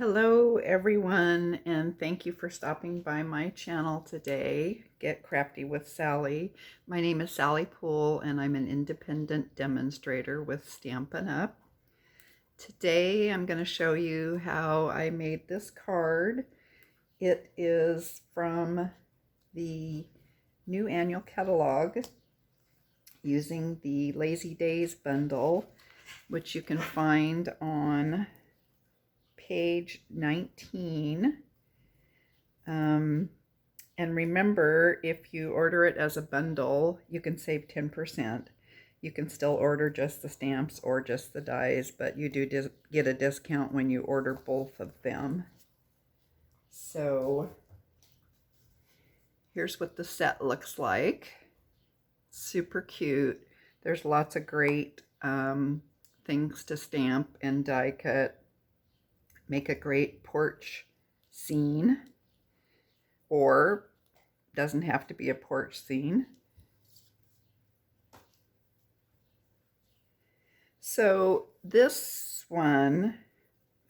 Hello everyone, and thank you for stopping by my channel today, Get Crafty with Sally. My name is Sally Poole and I'm an independent demonstrator with Stampin' Up. Today I'm going to show you how I made this card. It is from the new annual catalog using the Lazy Days bundle, which you can find on page 19. And remember, if you order it as a bundle, you can save 10%. You can still order just the stamps or just the dies, but you do get a discount when you order both of them. So here's what the set looks like. Super cute. There's lots of great things to stamp and die cut. Make a great porch scene, or doesn't have to be a porch scene. So this one,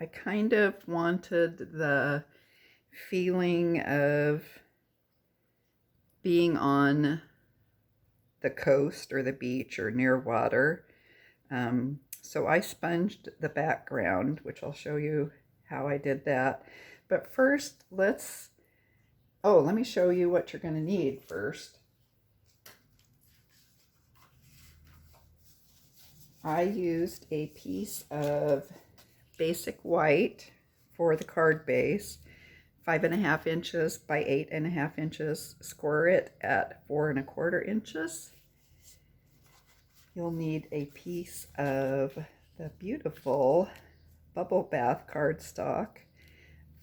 I kind of wanted the feeling of being on the coast or the beach or near water. So I sponged the background, which I'll show you how I did that. But first, let me show you what you're going to need first. I used a piece of basic white for the card base, 5.5 inches by 8.5 inches. Square it at 4.25 inches. You'll need a piece of the beautiful bubble bath cardstock,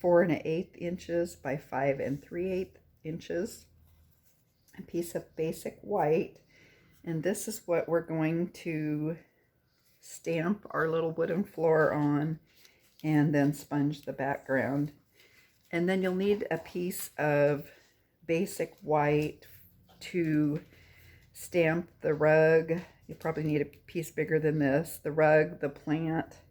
4.1/8 inches by 5 3/8 inches. A piece of basic white, and this is what we're going to stamp our little wooden floor on and then sponge the background. And then you'll need a piece of basic white to stamp the rug. You'll probably need a piece bigger than this. The rug, the plant,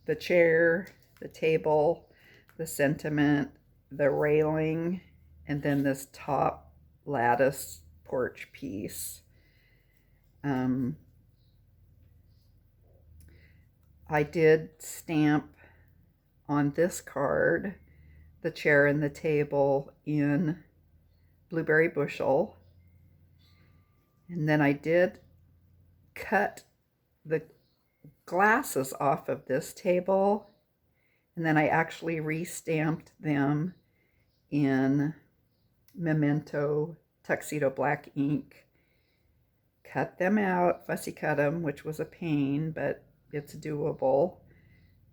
the chair, the table, the sentiment, the railing, and then this top lattice porch piece. I did stamp on this card the chair and the table in blueberry bushel, and then I did cut the glasses off of this table, and then I actually re-stamped them in Memento Tuxedo Black ink. Cut them out, fussy cut them, which was a pain, but it's doable.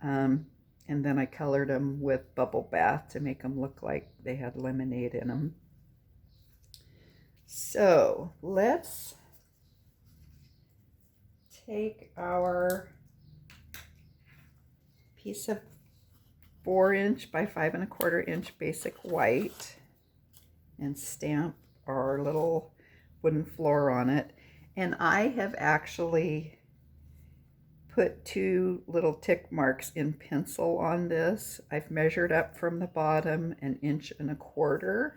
And then I colored them with bubble bath to make them look like they had lemonade in them. So let's take our piece of 4" by 5.25" basic white and stamp our little wooden floor on it. And I have actually put 2 little tick marks in pencil on this. I've measured up from the bottom 1.25 inches.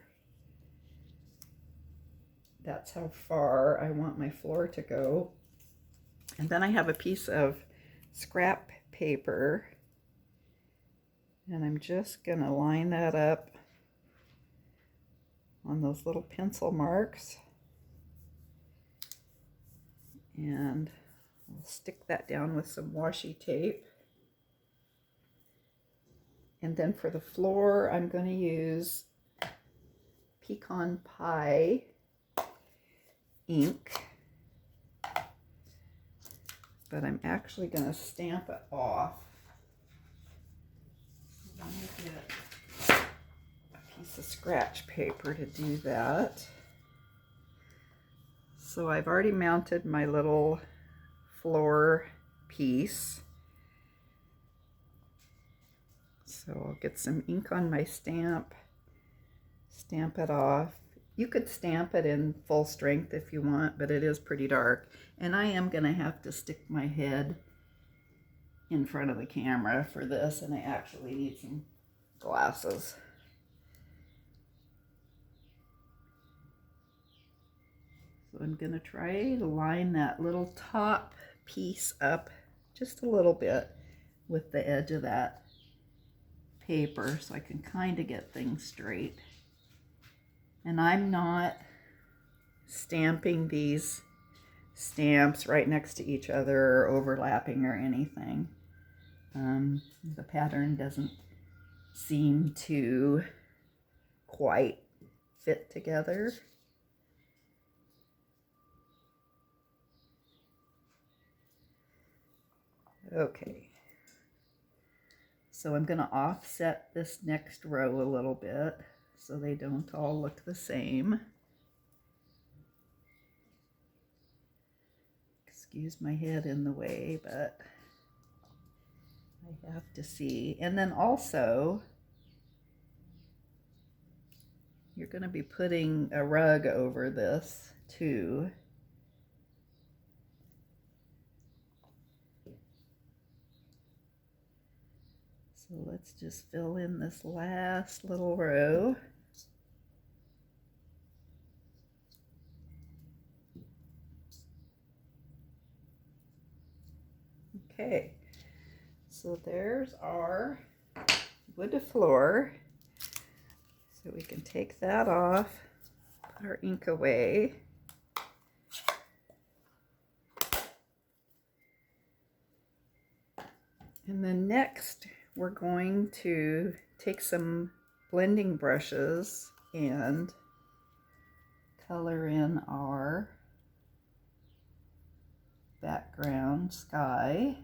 That's how far I want my floor to go. And then I have a piece of scrap paper, and I'm just going to line that up on those little pencil marks, and I'll stick that down with some washi tape. And then for the floor, I'm going to use pecan pie ink, but I'm actually going to stamp it off. Let me get a piece of scratch paper to do that. So I've already mounted my little floor piece. So I'll get some ink on my stamp, stamp it off. You could stamp it in full strength if you want, but it is pretty dark. And I am going to have to stick my head in front of the camera for this, and I actually need some glasses. So I'm going to try to line that little top piece up just a little bit with the edge of that paper so I can kind of get things straight. And I'm not stamping these stamps right next to each other or overlapping or anything. The pattern doesn't seem to quite fit together. Okay, so I'm going to offset this next row a little bit so they don't all look the same. Excuse my head in the way, but I have to see. And then also, you're going to be putting a rug over this too. So let's just fill in this last little row. Okay, so there's our wood floor. So we can take that off, put our ink away. And then next, we're going to take some blending brushes and color in our background sky.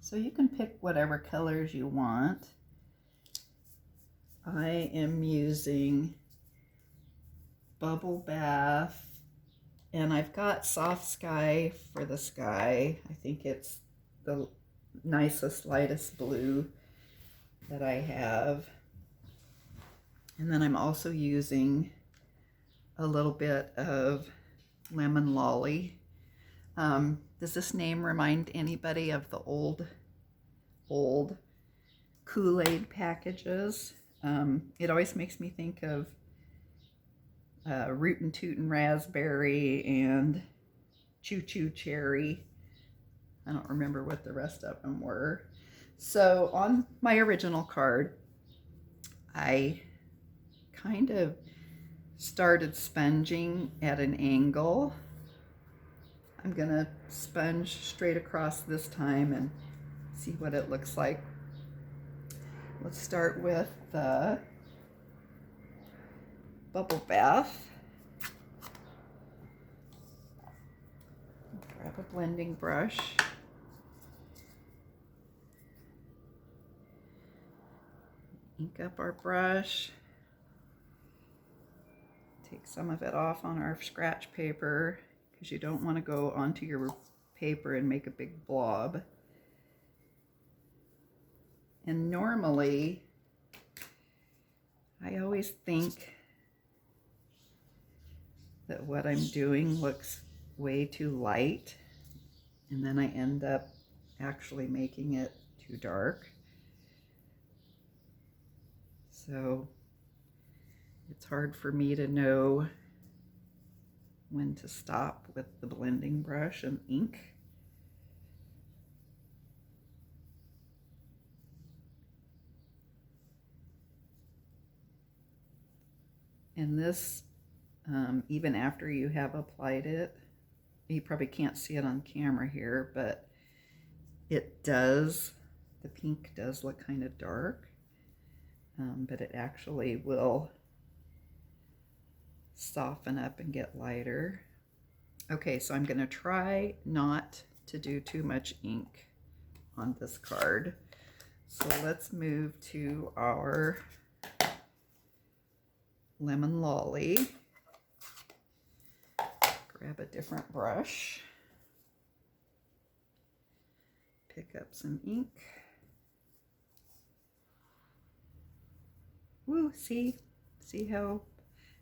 So you can pick whatever colors you want. I am using Bubble Bath, and I've got Soft Sky for the sky. I think it's the nicest, lightest blue that I have. And then I'm also using a little bit of Lemon Lolly. Does this name remind anybody of the old Kool-Aid packages? It always makes me think of Rootin' Tootin' Raspberry and Choo Choo Cherry. I don't remember what the rest of them were. So on my original card, I kind of started sponging at an angle. I'm gonna sponge straight across this time and see what it looks like. Let's start with the Bubble Bath. Grab a blending brush. Ink up our brush. Take some of it off on our scratch paper because you don't want to go onto your paper and make a big blob. And normally, I always think that what I'm doing looks way too light, and then I end up actually making it too dark. So it's hard for me to know when to stop with the blending brush and ink. And this, even after you have applied it, you probably can't see it on camera here, but it does, the pink does look kind of dark, but it actually will soften up and get lighter. Okay, so I'm going to try not to do too much ink on this card. So let's move to our Lemon Lolly. Grab a different brush. Pick up some ink. Woo, see how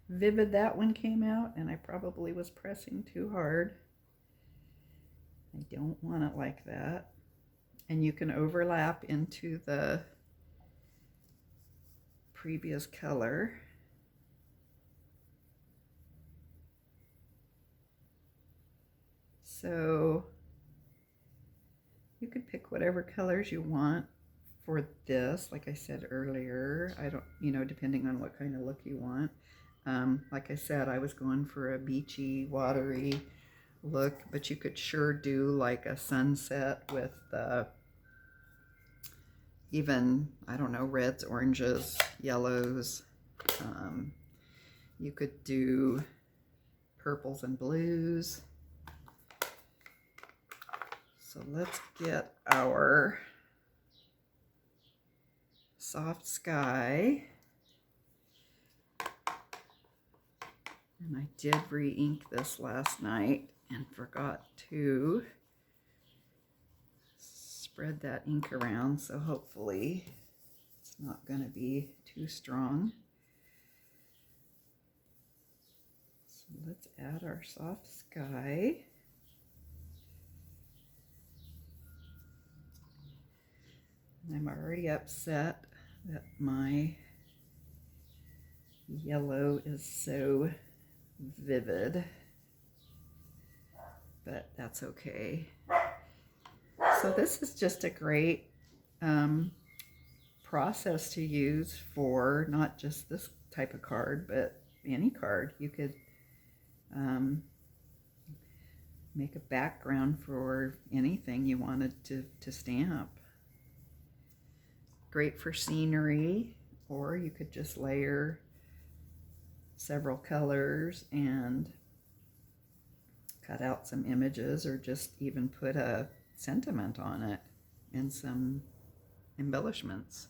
vivid that one came out? And I probably was pressing too hard. I don't want it like that. and you can overlap into the previous color. So you could pick whatever colors you want for this. Like I said earlier, I don't, you know, depending on what kind of look you want. Like I said, I was going for a beachy, watery look, but you could sure do like a sunset with even, I don't know, reds, oranges, yellows. You could do purples and blues. So let's get our soft sky. And I did re-ink this last night and forgot to spread that ink around, so hopefully it's not going to be too strong. So let's add our soft sky. And I'm already upset that my yellow is so vivid, but that's okay. So this is just a great process to use for not just this type of card, but any card. You could make a background for anything you wanted to stamp. Great for scenery, or you could just layer several colors and cut out some images, or just even put a sentiment on it and some embellishments.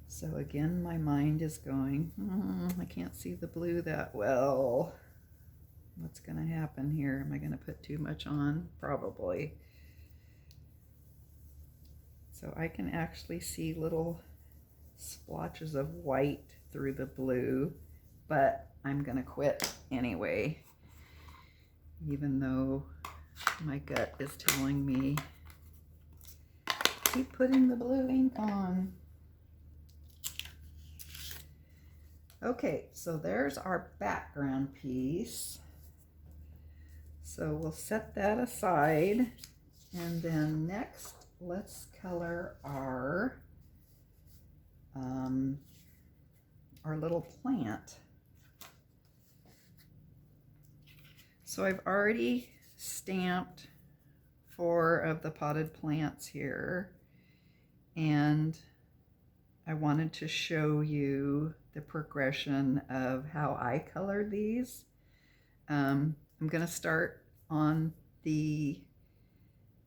So again, my mind is going, I can't see the blue that well. What's going to happen here? Am I going to put too much on? Probably. So I can actually see little splotches of white through the blue, but I'm going to quit anyway, even though my gut is telling me keep putting the blue ink on. Okay, so there's our background piece. So we'll set that aside, and then next let's color our little plant. So I've already stamped 4 of the potted plants here, and I wanted to show you the progression of how I colored these. I'm going to start on the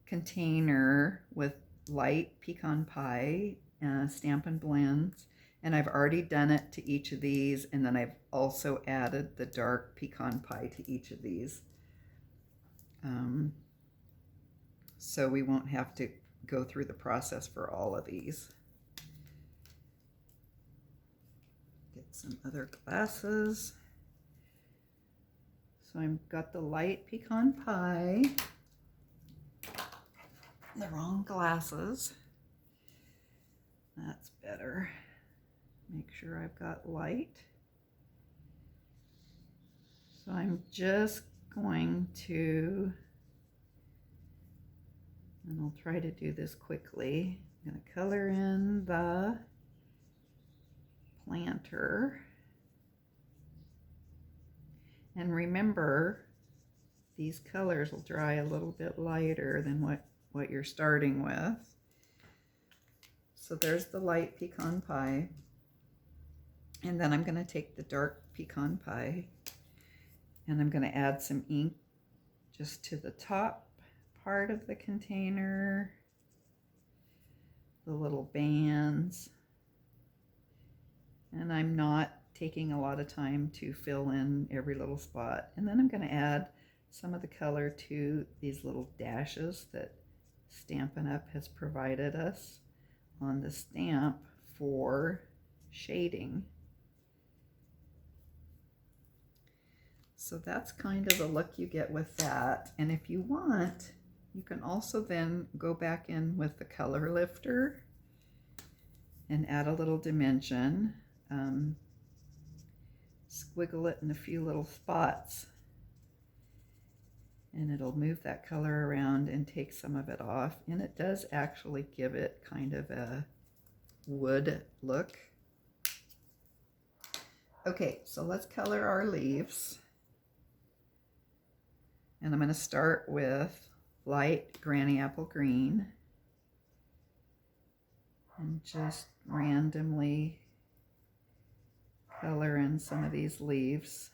container with light pecan pie Stampin' blends, and I've already done it to each of these, and then I've also added the dark pecan pie to each of these, so we won't have to go through the process for all of these. Get some other glasses. So I've got the light pecan pie, the wrong glasses. That's better. Make sure I've got light. So I'm just going to, and I'll try to do this quickly, I'm going to color in the planter. And remember, these colors will dry a little bit lighter than what you're starting with. So there's the light pecan pie. And then I'm going to take the dark pecan pie, and I'm going to add some ink just to the top part of the container, the little bands. And I'm not taking a lot of time to fill in every little spot. And then I'm going to add some of the color to these little dashes that Stampin' Up! Has provided us on the stamp for shading. So that's kind of the look you get with that. And if you want, you can also then go back in with the color lifter and add a little dimension. Squiggle it in a few little spots, and it'll move that color around and take some of it off. And it does actually give it kind of a wood look. Okay, so let's color our leaves. And I'm going to start with light granny apple green and just randomly color in some of these leaves.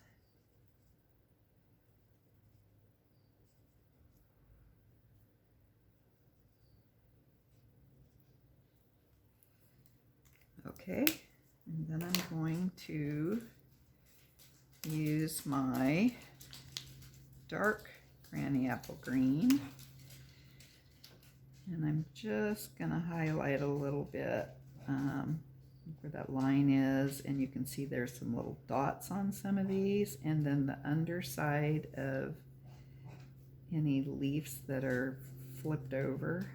Okay, and then I'm going to use my dark granny apple green, and I'm just going to highlight a little bit where that line is, and you can see there's some little dots on some of these, and then the underside of any leaves that are flipped over.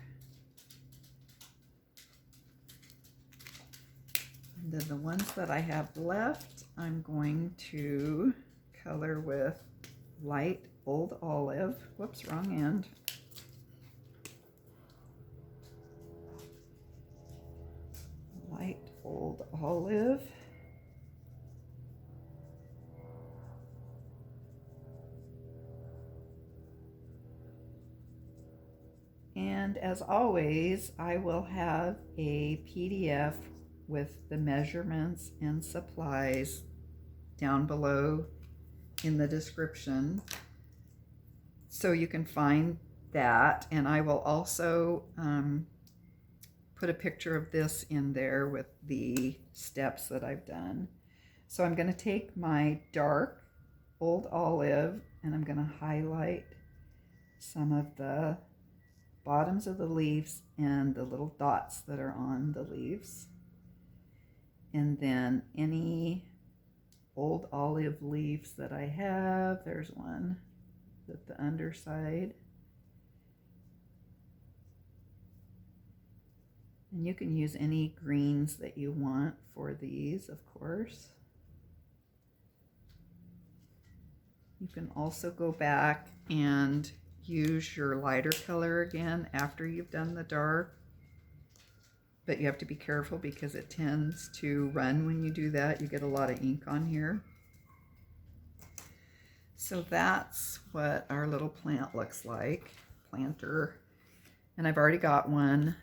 And then the ones that I have left, I'm going to color with light old olive. Whoops, wrong end. Light old olive. And as always, I will have a PDF with the measurements and supplies down below in the description, so you can find that. And I will also put a picture of this in there with the steps that I've done. So I'm going to take my dark old olive and I'm going to highlight some of the bottoms of the leaves and the little dots that are on the leaves. And then any old olive leaves that I have, there's one at the underside. And you can use any greens that you want for these, of course. You can also go back and use your lighter color again after you've done the dark. But you have to be careful because it tends to run when you do that. You get a lot of ink on here. So that's what our little plant looks like, planter. And I've already got one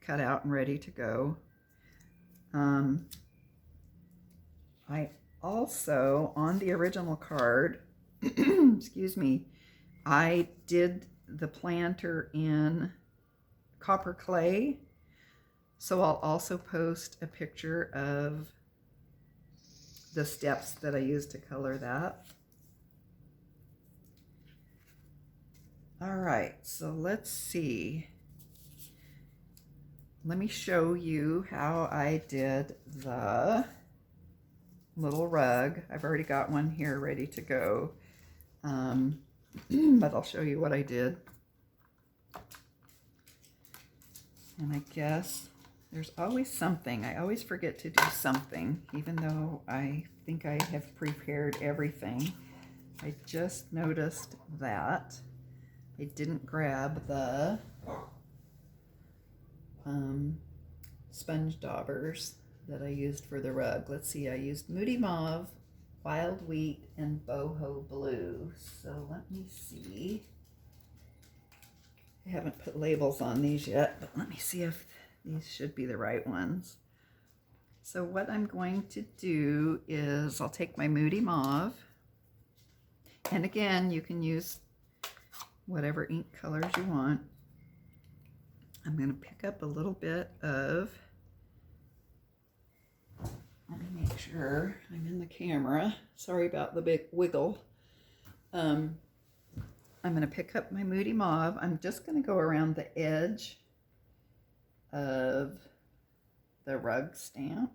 cut out and ready to go. I also, on the original card, excuse me, I did the planter in copper clay. So I'll also post a picture of the steps that I used to color that. All right, so let's see. Let me show you how I did the little rug. I've already got one here ready to go, but I'll show you what I did. And I guess there's always something. I always forget to do something, even though I think I have prepared everything. I just noticed that I didn't grab the sponge daubers that I used for the rug. Let's see, I used Moody Mauve, Wild Wheat, and Boho Blue. So let me see. I haven't put labels on these yet, but let me see if these should be the right ones. So what I'm going to do is I'll take my Moody Mauve, and again, you can use whatever ink colors you want. I'm going to pick up a little bit of, let me make sure I'm in the camera. Sorry about the big wiggle. I'm going to pick up my Moody Mauve. I'm just going to go around the edge of the rug stamp.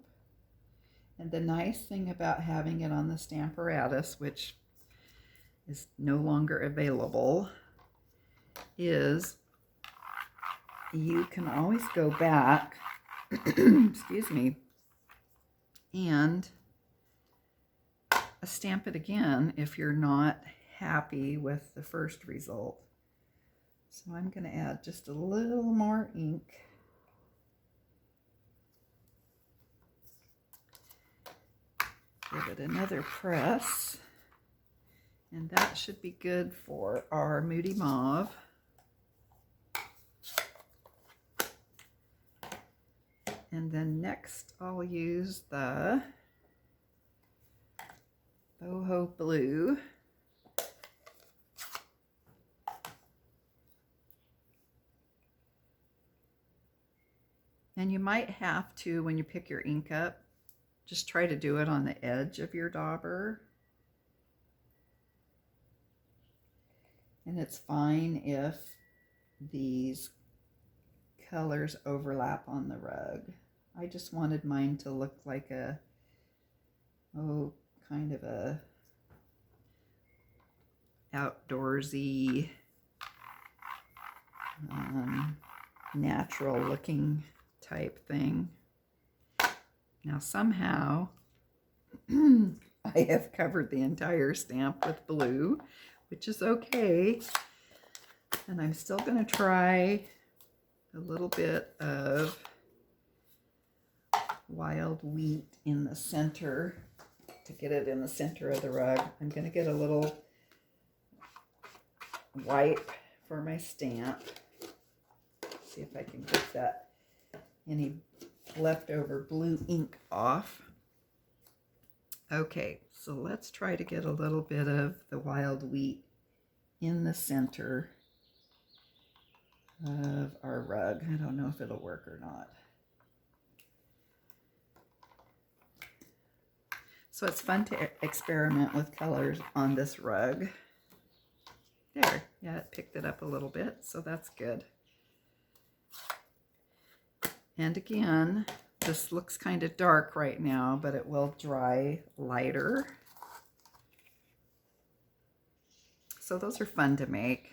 And the nice thing about having it on the Stamparatus, which is no longer available is you can always go back, excuse me, and stamp it again if you're not happy with the first result. So I'm going to add just a little more ink. Give it another press. And that should be good for our Moody Mauve. And then next I'll use the Boho Blue. And you might have to, when you pick your ink up, just try to do it on the edge of your dauber. And it's fine if these colors overlap on the rug. I just wanted mine to look like a, kind of a outdoorsy, natural looking type thing. Now somehow I have covered the entire stamp with blue, which is okay. And I'm still going to try a little bit of wild wheat in the center to get it in the center of the rug. I'm going to get a little wipe for my stamp. See if I can get that any leftover blue ink off. Okay, so let's try to get a little bit of the wild wheat in the center of our rug. I don't know if it'll work or not. So it's fun to experiment with colors on this rug. There, yeah, it picked it up a little bit, so that's good. And again, this looks kind of dark right now, but it will dry lighter. So those are fun to make.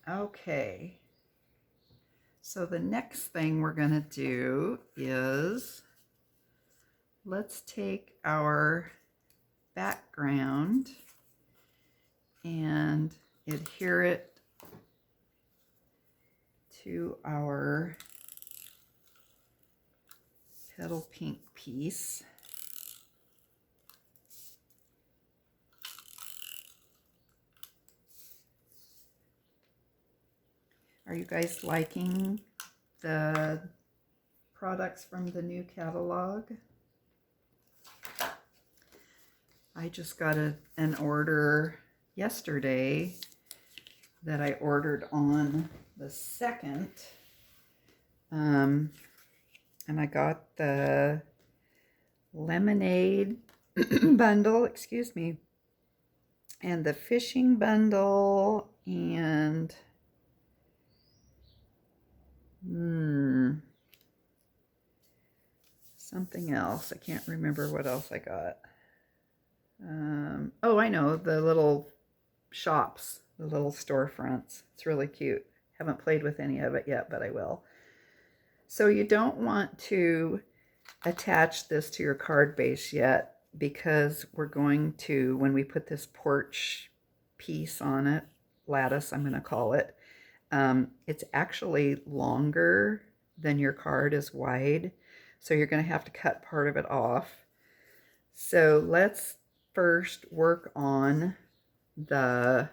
Okay, so the next thing we're going to do is let's take our background and adhere it to our petal pink piece. Are you guys liking the products from the new catalog? I just got an order yesterday that I ordered on the 2nd. And I got the lemonade bundle, excuse me, and the fishing bundle, and something else. I can't remember what else I got. Oh, I know, the little shops, the little storefronts. It's really cute. Haven't played with any of it yet, but I will. So you don't want to attach this to your card base yet, because we're going to, when we put this porch piece on it, lattice I'm going to call it, it's actually longer than your card is wide. So you're going to have to cut part of it off. So let's first work on the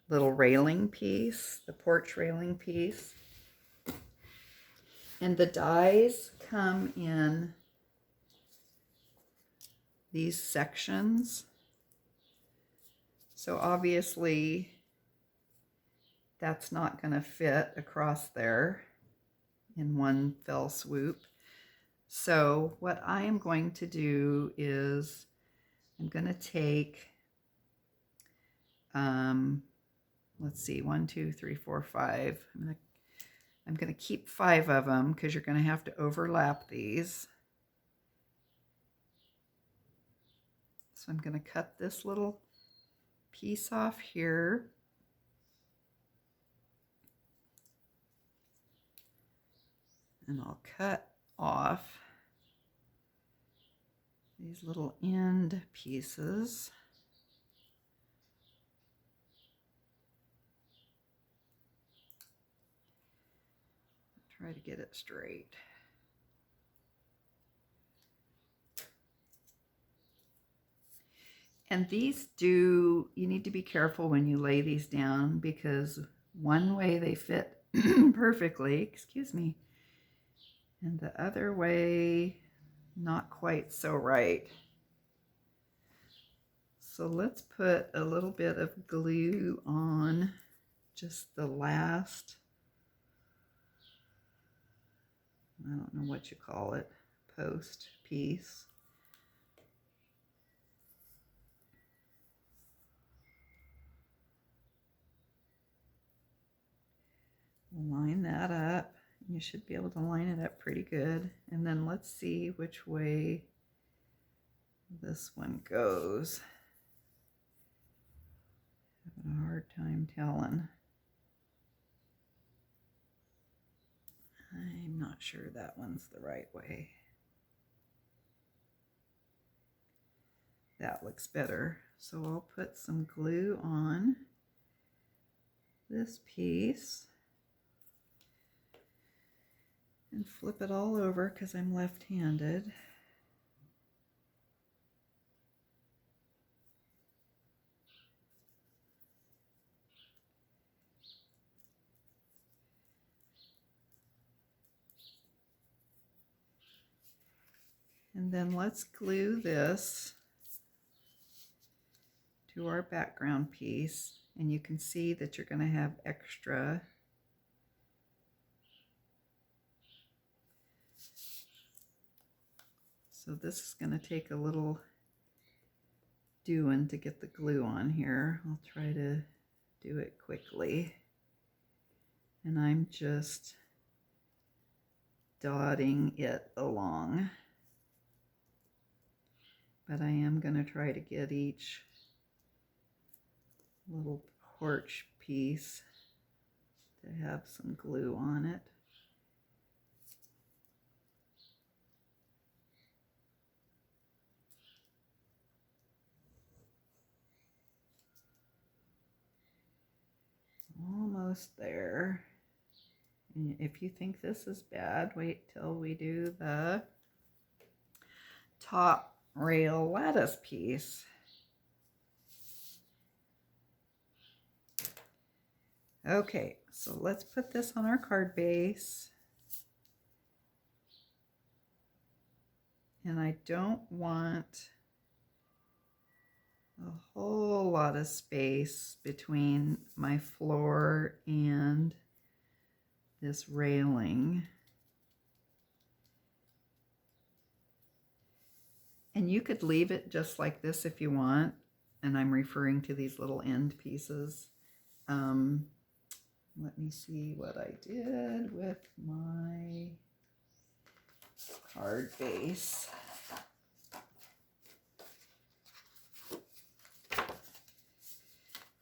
little railing piece, the porch railing piece. And the dies come in these sections. So obviously that's not going to fit across there in one fell swoop. So what I am going to do is I'm going to take, let's see, 1, 2, 3, 4, 5. I'm going to keep 5 of them because you're going to have to overlap these. So I'm going to cut this little piece off here. And I'll cut off these little end pieces. Try to get it straight. And these you need to be careful when you lay these down, because one way they fit perfectly, excuse me, and the other way not quite so right. So let's put a little bit of glue on just the last, I don't know what you call it, post piece. Line that up. You should be able to line it up pretty good. And then let's see which way this one goes. Having a hard time telling. I'm not sure that one's the right way. That looks better. So I'll put some glue on this piece and flip it all over because I'm left-handed. And then let's glue this to our background piece, and you can see that you're going to have extra. So this is going to take a little doing to get the glue on here. I'll try to do it quickly. And I'm just dotting it along. But I am going to try to get each little porch piece to have some glue on it. Almost there. And if you think this is bad, wait till we do the top rail lattice piece. Okay, so let's put this on our card base. And I don't want a whole lot of space between my floor and this railing. And you could leave it just like this if you want. And I'm referring to these little end pieces. Let me see what I did with my card base.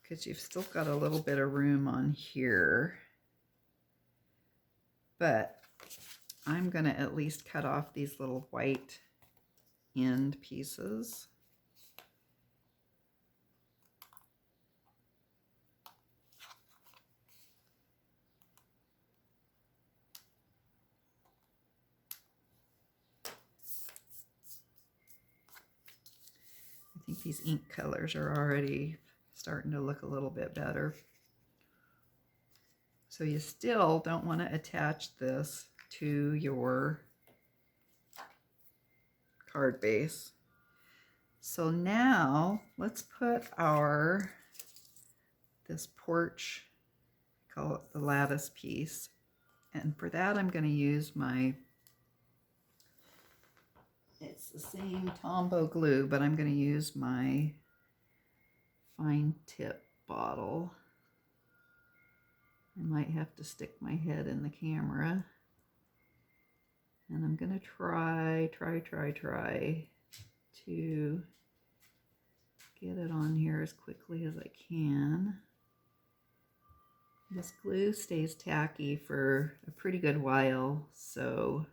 Because you've still got a little bit of room on here. But I'm going to at least cut off these little white end pieces. I think these ink colors are already starting to look a little bit better. So you still don't want to attach this to your card base. So now let's put this porch, call it the lattice piece. And for that I'm going to use it's the same Tombow glue, but I'm going to use my fine tip bottle. I might have to stick my head in the camera. And I'm going to try to get it on here as quickly as I can. This glue stays tacky for a pretty good while, so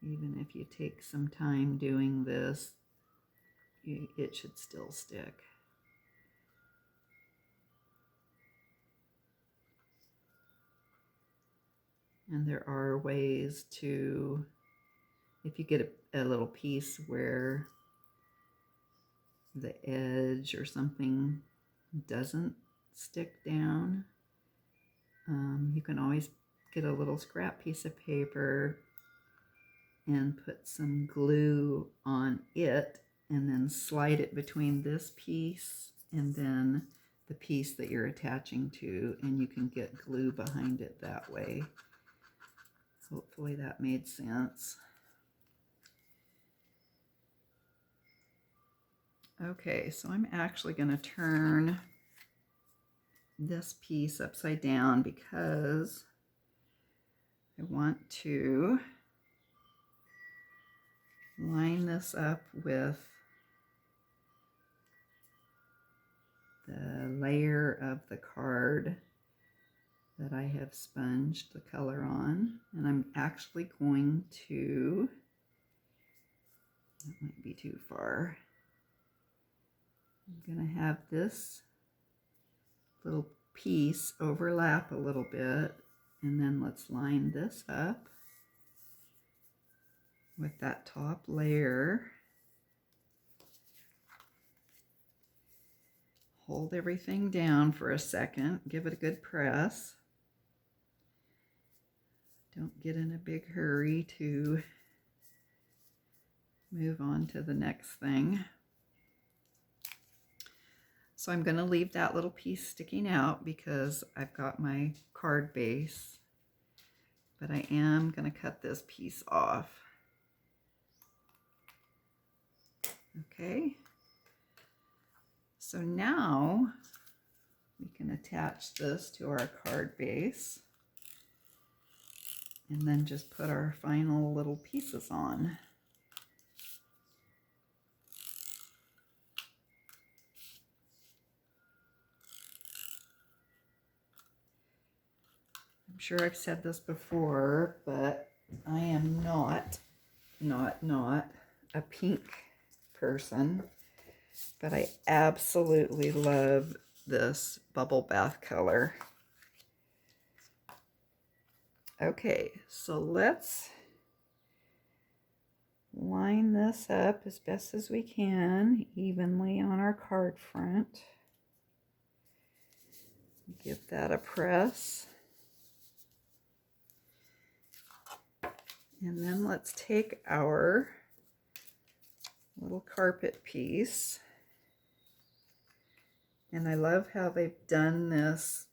even if you take some time doing this, it should still stick. And there are ways to, if you get a little piece where the edge or something doesn't stick down, you can always get a little scrap piece of paper and put some glue on it and then slide it between this piece and then the piece that you're attaching to, and you can get glue behind it that way. Hopefully that made sense. Okay, so I'm actually going to turn this piece upside down because I want to line this up with the layer of the card that I have sponged the color on, and I'm actually going to, that might be too far, I'm going to have this little piece overlap a little bit, and then let's line this up with that top layer. Hold everything down for a second, give it a good press. Don't get in a big hurry to move on to the next thing. So I'm going to leave that little piece sticking out because I've got my card base, but I am going to cut this piece off. Okay. So now we can attach this to our card base and then just put our final little pieces on. I'm sure I've said this before, but I am not a pink person, but I absolutely love this bubble bath color. Okay, so let's line this up as best as we can evenly on our card front. Give that a press. And then let's take our little carpet piece. And I love how they've done this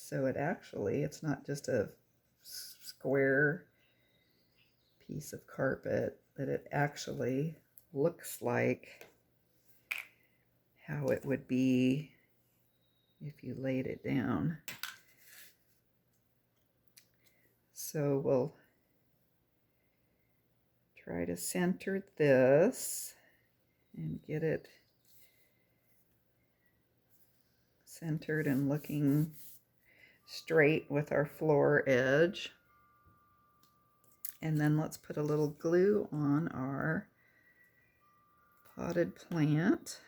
so it's not just a square piece of carpet, that it actually looks like how it would be if you laid it down. So we'll try to center this and get it centered and looking straight with our floor edge. And then let's put a little glue on our potted plant.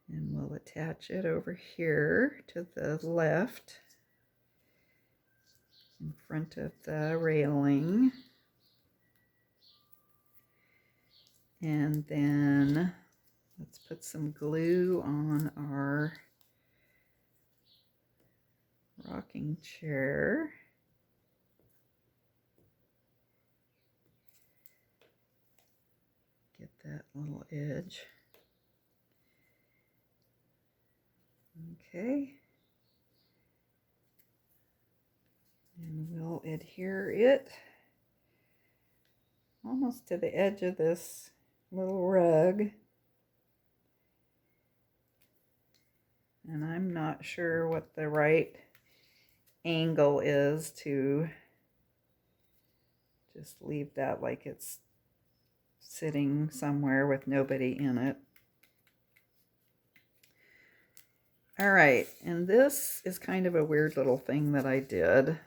And we'll attach it over here to the left in front of the railing. And then let's put some glue on our rocking chair. Get that little edge. Okay. And we'll adhere it almost to the edge of this little rug. And I'm not sure what the right angle is to Just leave that like it's sitting somewhere with nobody in it. All right, and this is kind of a weird little thing that I did.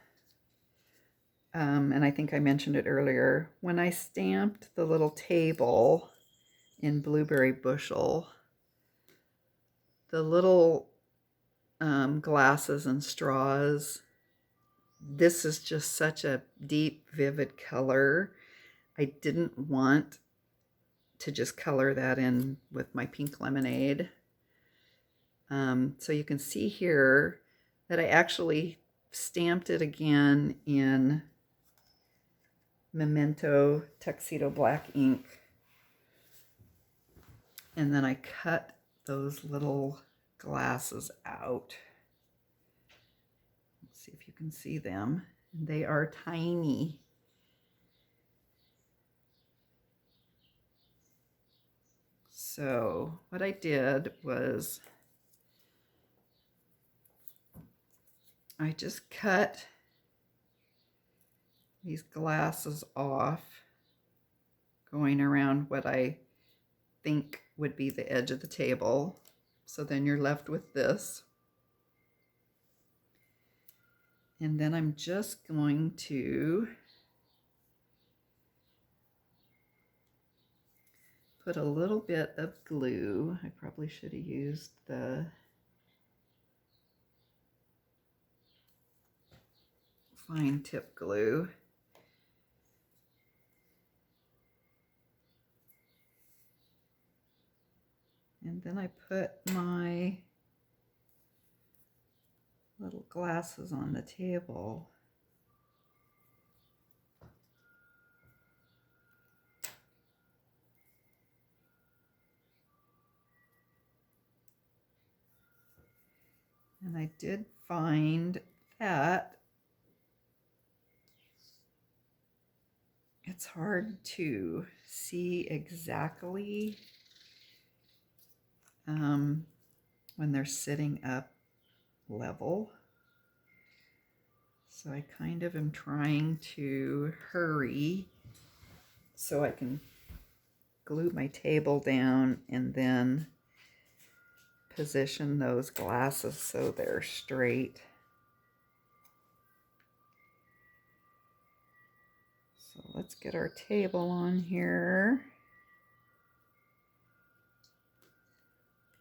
And I think I mentioned it earlier. When I stamped the little table in Blueberry Bushel, the little glasses and straws, this is just such a deep, vivid color. I didn't want to just color that in with my pink lemonade. So you can see here that I actually stamped it again in Memento Tuxedo Black ink. And then I cut those little glasses out. Let's see if you can see them. They are tiny. So what I did was I just cut these glasses off, going around what I think would be the edge of the table. So then you're left with this. And then I'm just going to put a little bit of glue. I probably should have used the fine tip glue. And then I put my little glasses on the table. And I did find that it's hard to see exactly when they're sitting up level. So I kind of am trying to hurry so I can glue my table down and then position those glasses so they're straight. So let's get our table on here.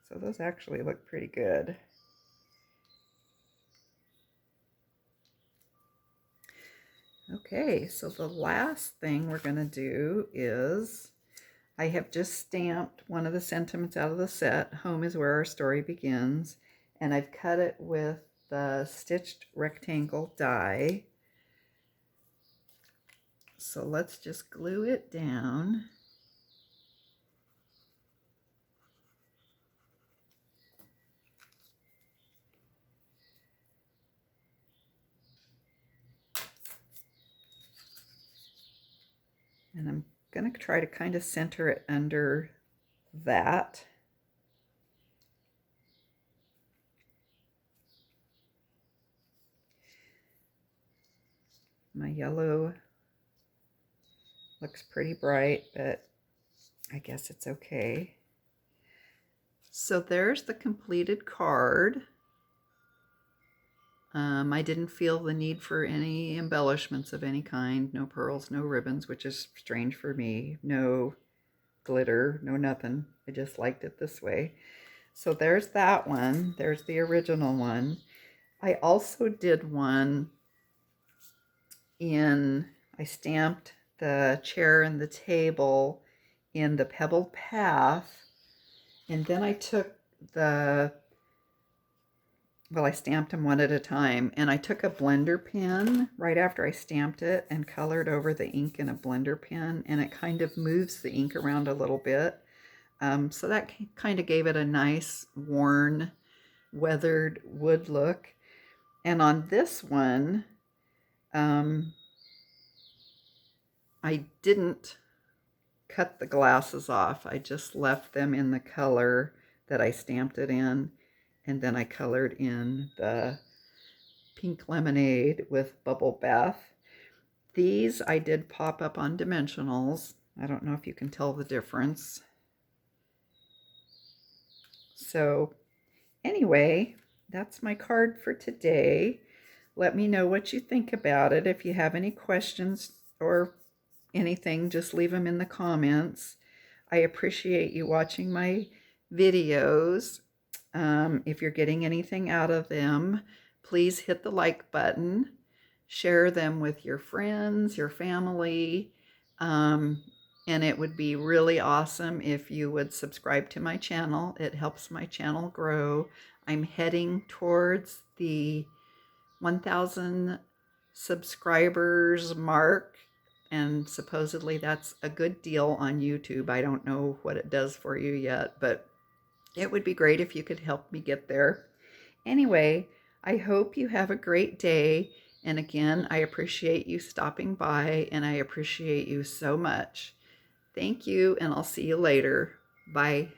So those actually look pretty good. Okay, so the last thing we're going to do is I have just stamped one of the sentiments out of the set, Home is Where Our Story Begins, and I've cut it with the stitched rectangle die. So let's just glue it down. And I'm going to try to kind of center it under that. My yellow looks pretty bright, but I guess it's okay. So there's the completed card. I didn't feel the need for any embellishments of any kind. No pearls, no ribbons, which is strange for me. No glitter, no nothing. I just liked it this way. So there's that one. There's the original one. I also did one I stamped the chair and the table in the Pebbled Path. And then I took I stamped them one at a time, and I took a blender pen right after I stamped it and colored over the ink in a blender pen, and it kind of moves the ink around a little bit. So that kind of gave it a nice, worn, weathered wood look. And on this one, I didn't cut the glasses off. I just left them in the color that I stamped it in. And then I colored in the pink lemonade with bubble bath. These I did pop up on dimensionals. I don't know if you can tell the difference. So anyway, that's my card for today. Let me know what you think about it. If you have any questions or anything, just leave them in the comments. I appreciate you watching my videos. If you're getting anything out of them, please hit the like button. Share them with your friends, your family, and it would be really awesome if you would subscribe to my channel. It helps my channel grow. I'm heading towards the 1,000 subscribers mark, and supposedly that's a good deal on YouTube. I don't know what it does for you yet, but it would be great if you could help me get there. Anyway, I hope you have a great day. And again, I appreciate you stopping by, and I appreciate you so much. Thank you, and I'll see you later. Bye.